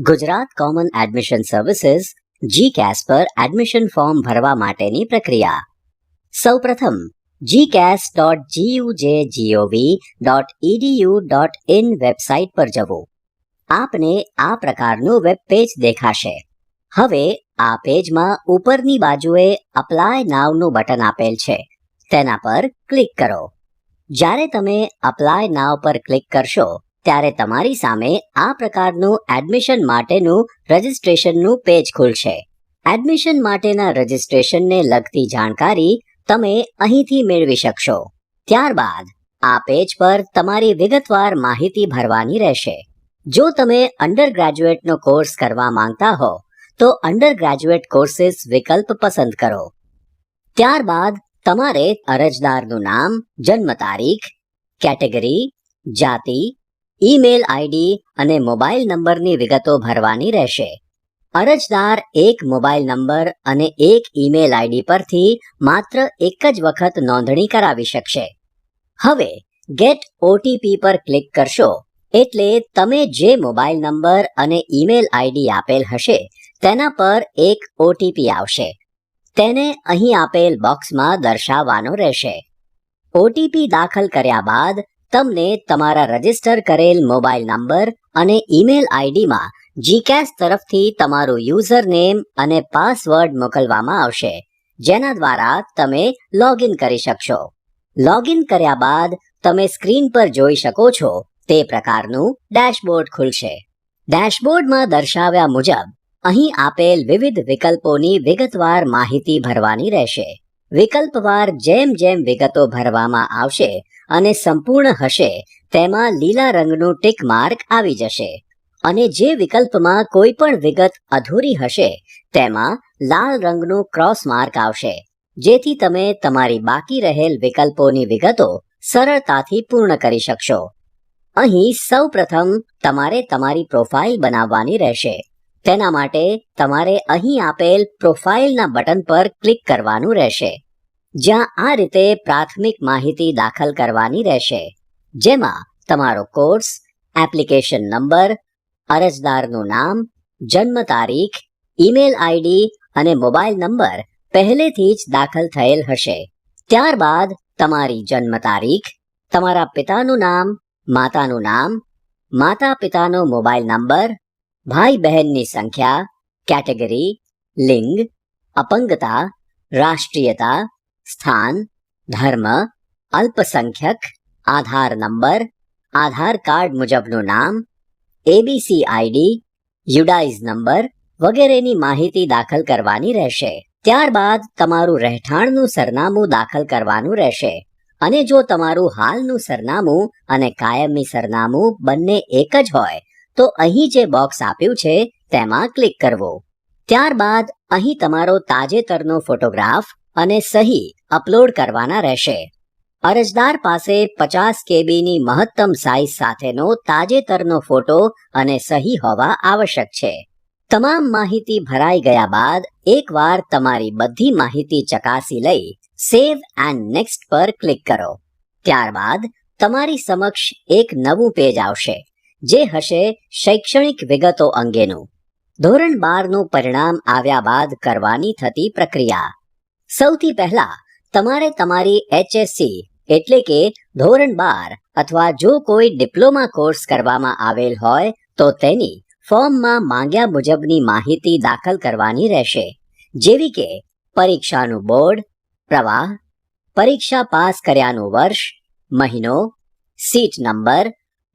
Gujarat common admission services GCAS પર admission form ભરવા માટેની પ્રક્રિયા. સૌપ્રથમ gcas.gujgov.edu.in વેબસાઇટ પર જવું. આપને આ પ્રકારનું વેબ પેજ દેખાશે. હવે આ પેજમાં ઉપરની બાજુએ અપ્લાય નાવનું બટન આપેલ છે, તેના પર ક્લિક કરો. જ્યારે તમે અપ્લાય નાવ પર ક્લિક કરશો ત્યારે તમારી સામે આ પ્રકારનું એડમિશન માટેનું રજિસ્ટ્રેશનનું પેજ ખુલશે. એડમિશન માટેના રજિસ્ટ્રેશનને લગતી જાણકારી તમે અહીંથી મેળવી શકશો. ત્યારબાદ આ પેજ પર તમારી વિગતવાર માહિતી ભરવાની રહેશે. જો તમે અંડર ગ્રેજ્યુએટનો કોર્સ કરવા માંગતા હો તો અંડર ગ્રેજ્યુએટ કોર્સીસ વિકલ્પ પસંદ કરો. ત્યારબાદ તમારે અરજદારનું નામ, જન્મ તારીખ, કેટેગરી, જાતિ, ઈમેલ આઈડી અને મોબાઈલ નંબરની વિગતો ભરવાની રહેશે. અરજદાર એક મોબાઈલ નંબર અને એક ઈમેલ આઈડી પરથી માત્ર એક જ વખત નોંધણી કરાવી શકશે. હવે ગેટ OTP પર ક્લિક કરશો એટલે તમે જે મોબાઈલ નંબર અને ઈમેલ આઈડી આપેલ હશે તેના પર એક OTP આવશે. તેને અહીં આપેલ બોક્સમાં દર્શાવવાનો રહેશે. OTP દાખલ કર્યા બાદ તમને તમારા રજીસ્ટર કરેલ મોબાઈલ નંબર અને ઈમેલ આઈડીમાં GCAS તરફથી તમારું યુઝર નેમ અને પાસવર્ડ મોકલવામાં આવશે, જેના દ્વારા તમે લોગિન કરી શકશો. લોગિન કર્યા બાદ તમે સ્ક્રીન પર જોઈ શકો છો તે પ્રકારનું ડેશબોર્ડ ખુલશે. ડેશબોર્ડમાં દર્શાવ્યા મુજબ અહીં આપેલ વિવિધ વિકલ્પોની વિગતવાર માહિતી ભરવાની રહેશે. વિકલ્પવાર જેમ જેમ વિગતો ભરવામાં આવશે અને સંપૂર્ણ હશે તેમાં લીલા રંગનું ટિક માર્ક આવી જશે અને જે વિકલ્પમાં કોઈ પણ વિગત અધૂરી હશે તેમાં લાલ રંગનું ક્રોસ માર્ક આવશે, જેથી તમે તમારી બાકી રહેલ વિકલ્પોની વિગતો સરળતાથી પૂર્ણ કરી શકશો. અહીં સૌપ્રથમ તમારે તમારી પ્રોફાઇલ બનાવવાની રહેશે. તેના માટે તમારે અહીં આપેલ પ્રોફાઇલના બટન પર ક્લિક કરવાનું રહેશે, જ્યાં આ રીતે પ્રાથમિક માહિતી દાખલ કરવાની રહેશે, જેમાં તમારો કોર્સ, એપ્લિકેશન નંબર, અરજદારનું નામ, જન્મ તારીખ, ઈમેલ આઈડી અને મોબાઈલ નંબર પહેલેથી જ દાખલ થયેલ હશે. ત્યારબાદ તમારી જન્મ તારીખ, તમારા પિતાનું નામ, માતાનું નામ, માતા પિતાનો મોબાઈલ નંબર, ભાઈ બહેનની સંખ્યા, કેટેગરી, લિંગ, અપંગતા, રાષ્ટ્રીયતા, સ્થાન, ધર્મ, અલ્પસંખ્યક, આધાર નંબર, આધાર કાર્ડ મુજબનું નામ, ABC આઈડી, યુડાઇઝ નંબર વગેરેની માહિતી દાખલ કરવાની રહેશે. ત્યારબાદ તમારું રહેઠાણનું સરનામું દાખલ કરવાનું રહેશે અને જો તમારું હાલનું સરનામું અને કાયમી સરનામું બંને એક જ હોય તો અહીં જે બોક્સ આપ્યું છે તેમાં ક્લિક કરવું. ત્યારબાદ અહીં તમારો તાજેતરનો ફોટોગ્રાફ અને સહી અપલોડ કરવાના રહેશે. અરજદાર પાસે 50 KBની મહત્તમ સાઇઝ સાથેનો તાજેતરનો ફોટો અને સહી હોવા આવશ્યક છે. તમામ માહિતી ભરાઈ ગયા બાદ એકવાર તમારી બધી માહિતી ચકાસી લઈ સેવ એન્ડ નેક્સ્ટ પર ક્લિક કરો. ત્યારબાદ તમારી સમક્ષ એક નવું પેજ આવશે જે હશે શૈક્ષણિક વિગતો અંગેનું. ધોરણ 12નું પરિણામ આવ્યા બાદ કરવાની થતી પ્રક્રિયા. સૌથી પહેલા તમારે તમારી HSC એટલે કે ધોરણ 12 અથવા જો કોઈ ડિપ્લોમા કોર્સ કરવામાં આવેલ હોય તો તેની ફોર્મમાં માંગ્યા મુજબની માહિતી દાખલ કરવાની રહેશે, જેવી કે પરીક્ષાનું બોર્ડ, પ્રવાહ, પરીક્ષા પાસ કર્યાનું વર્ષ, મહિનો, સીટ નંબર,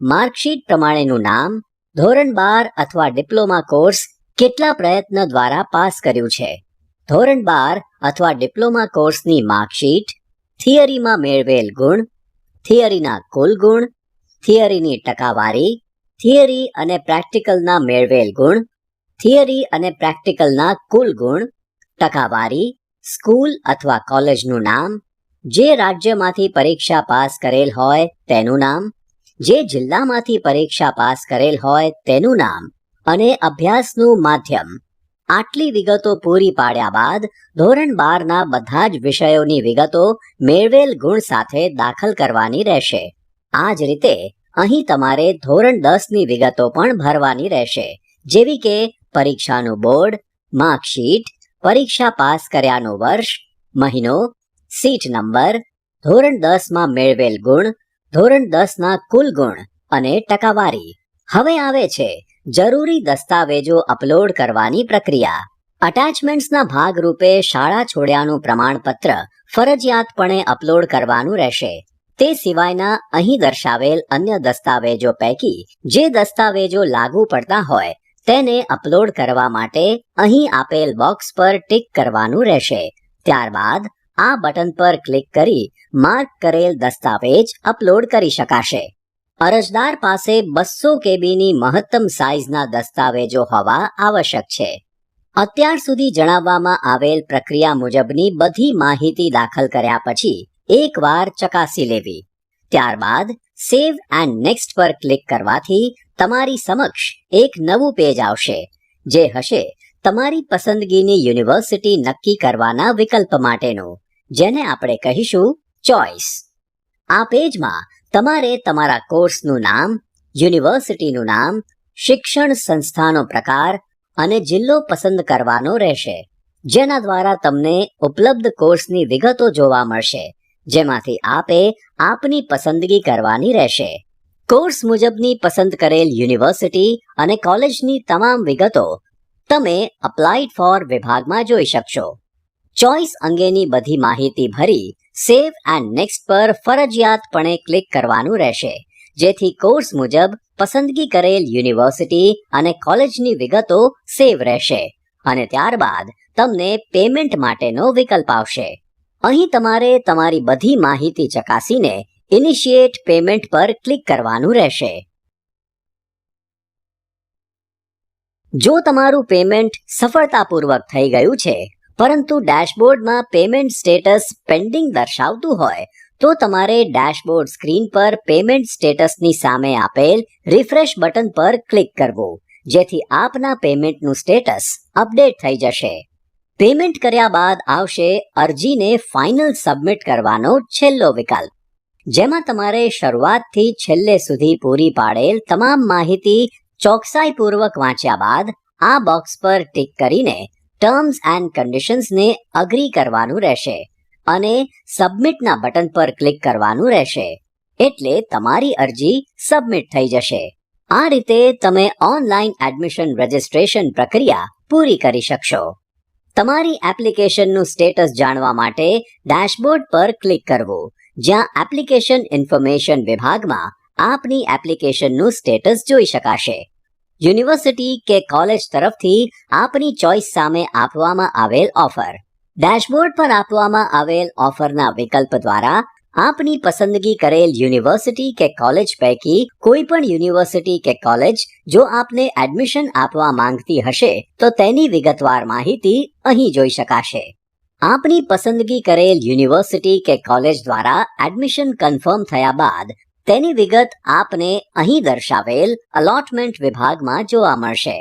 માર્કશીટ પ્રમાણેનું નામ, ધોરણ 12 અથવા ડિપ્લોમા કોર્સ કેટલા પ્રયત્ન દ્વારા પાસ કર્યું છે, ધોરણ 12 અથવા ડિપ્લોમા કોર્સની માર્કશીટ, થિયરીમાં મેળવેલ ગુણ, થિયરીના કુલ ગુણ, થિયરીની ટકાવારી, થિયરી અને પ્રેક્ટિકલના મેળવેલ ગુણ, થિયરી અને પ્રેક્ટિકલના કુલ ગુણ, ટકાવારી, સ્કૂલ અથવા કોલેજનું નામ, જે રાજ્યમાંથી પરીક્ષા પાસ કરેલ હોય તેનું નામ, જે જિલ્લામાંથી પરીક્ષા પાસ કરેલ હોય તેનું નામ અને અભ્યાસનું માધ્યમ. આટલી વિગતો પૂરી પાડ્યા બાદ ધોરણ 12ના બધા જ વિષયોની વિગતો મેળવેલ ગુણ સાથે દાખલ કરવાની રહેશે. આ જ રીતે અહીં તમારે ધોરણ 10ની વિગતો પણ ભરવાની રહેશે, જેવી કે પરીક્ષાનું બોર્ડ, માર્કશીટ, પરીક્ષા પાસ કર્યાનું વર્ષ, મહિનો, સીટ નંબર, ધોરણ 10માં મેળવેલ ગુણ, ધોરણ 10ના કુલ ગુણ અને ટકાવારી. હવે આવે છે જરૂરી દસ્તાવેજો અપલોડ કરવાની પ્રક્રિયા. અટેચમેન્ટ્સના ભાગરૂપે શાળા છોડ્યાનું પ્રમાણપત્ર ફરજિયાતપણે અપલોડ કરવાનું રહેશે. તે સિવાયના અહીં દર્શાવેલ અન્ય દસ્તાવેજો પૈકી જે દસ્તાવેજો લાગુ પડતા હોય તેને અપલોડ કરવા માટે અહીં આપેલ બોક્સ પર ટિક કરવાનું રહેશે. ત્યારબાદ આ બટન પર ક્લિક કરી માર્ક કરેલ દસ્તાવેજ અપલોડ કરી શકાશે. અરજદાર પાસે 200 કેબીની મહત્તમ સાઇઝના દસ્તાવેજો હોવા આવશ્યક છે. અત્યાર સુધી જણાવવામાં આવેલ પ્રક્રિયા મુજબની બધી માહિતી દાખલ કર્યા પછી એકવાર ચકાસી લેવી. ત્યારબાદ સેવ એન્ડ નેક્સ્ટ પર ક્લિક કરવાથી તમારી સમક્ષ એક નવું પેજ આવશે, જે હશે તમારી પસંદગીની યુનિવર્સિટી નક્કી કરવાના વિકલ્પ માટેનું, જેને આપણે કહીશું ચોઇસ. આ પેજમાં તમારે તમારા કોર્સનું નામ, યુનિવર્સિટીનું નામ, શિક્ષણ સંસ્થાનો પ્રકાર અને જિલ્લો પસંદ કરવાનો રહેશે, જેના દ્વારા તમને ઉપલબ્ધ કોર્સની વિગતો જોવા મળશે, જેમાંથી આપે આપની પસંદગી કરવાની રહેશે. કોર્સ મુજબની પસંદ કરેલ યુનિવર્સિટી અને કોલેજની તમામ વિગતો તમે અપ્લાઇડ ફોર વિભાગમાં જોઈ શકશો. ચોઇસ અંગેની બધી માહિતી ભરી સેવ એન્ડ નેક્સ્ટ પર ફરજિયાતપણે ક્લિક કરવાનું રહેશે, જેથી કોર્સ મુજબ પસંદગી કરેલ યુનિવર્સિટી અને કોલેજની વિગતો સેવ રહેશે અને ત્યારબાદ તમને પેમેન્ટ માટેનો વિકલ્પ આવશે. અહીં તમારે તમારી બધી માહિતી ચકાસીને ઇનિશિયેટ પેમેન્ટ પર ક્લિક કરવાનું રહેશે. જો તમારું પેમેન્ટ સફળતાપૂર્વક થઈ ગયું છે, પરંતુ ડેશબોર્ડમાં પેમેન્ટ સ્ટેટસ પેન્ડિંગ દર્શાવતું હોય, તો તમારે ડેશબોર્ડ સ્ક્રીન પર પેમેન્ટ સ્ટેટસની સામે આપેલ રિફ્રેશ બટન પર ક્લિક કરવું, જેથી આપના પેમેન્ટનું સ્ટેટસ અપડેટ થઈ જશે. પેમેન્ટ કર્યા બાદ આવશે અરજીને ફાઇનલ સબમિટ કરવાનો છેલ્લો વિકલ્પ, જેમાં તમારે શરૂઆતથી છેલ્લે સુધી પૂરી પાડેલ તમામ માહિતી ચોકસાઈપૂર્વક વાંચ્યા બાદ આ બોક્સ પર ટિક કરીને ટર્મ્સ એન્ડ કન્ડિશન્સને અગ્રી કરવાનું રહેશે અને સબમિટના બટન પર ક્લિક કરવાનું રહેશે. એટલે તમારી અરજી સબમિટ થઈ જશે. આ રીતે તમે ઓનલાઈન એડમિશન રજિસ્ટ્રેશન પ્રક્રિયા પૂરી કરી શકશો. તમારી એપ્લિકેશનનું સ્ટેટસ જાણવા માટે ડેશબોર્ડ પર ક્લિક કરવું, જ્યાં એપ્લિકેશન ઇન્ફોર્મેશન વિભાગમાં આપની એપ્લિકેશનનું સ્ટેટસ જોઈ શકાશે. યુનિવર્સિટી કે કોલેજ તરફથી આપની ચોઇસ સામે આપવામાં આવેલ ઓફર. ડેશબોર્ડ પર આપવામાં આવેલ ઓફરના વિકલ્પ દ્વારા આપની પસંદગી કરેલ યુનિવર્સિટી કે કોલેજ પૈકી કોઈ પણ યુનિવર્સિટી કે કોલેજ જો આપને એડમિશન આપવા માંગતી હશે તો તેની વિગતવાર માહિતી અહીં જોઈ શકાશે. આપની પસંદગી કરેલ યુનિવર્સિટી કે કોલેજ દ્વારા એડમિશન કન્ફર્મ થયા બાદ તેની વિગત આપને અહીં દર્શાવેલ અલોટમેન્ટ વિભાગમાં જોવા મળશે.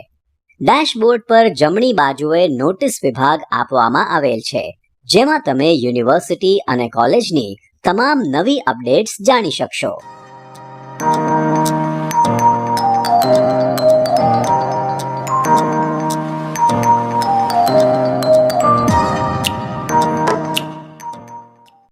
ડેશબોર્ડ પર જમણી બાજુએ નોટિસ વિભાગ આપવામાં આવેલ છે, જેમાં તમે યુનિવર્સિટી અને કોલેજની તમામ નવી અપડેટ્સ જાણી શકશો.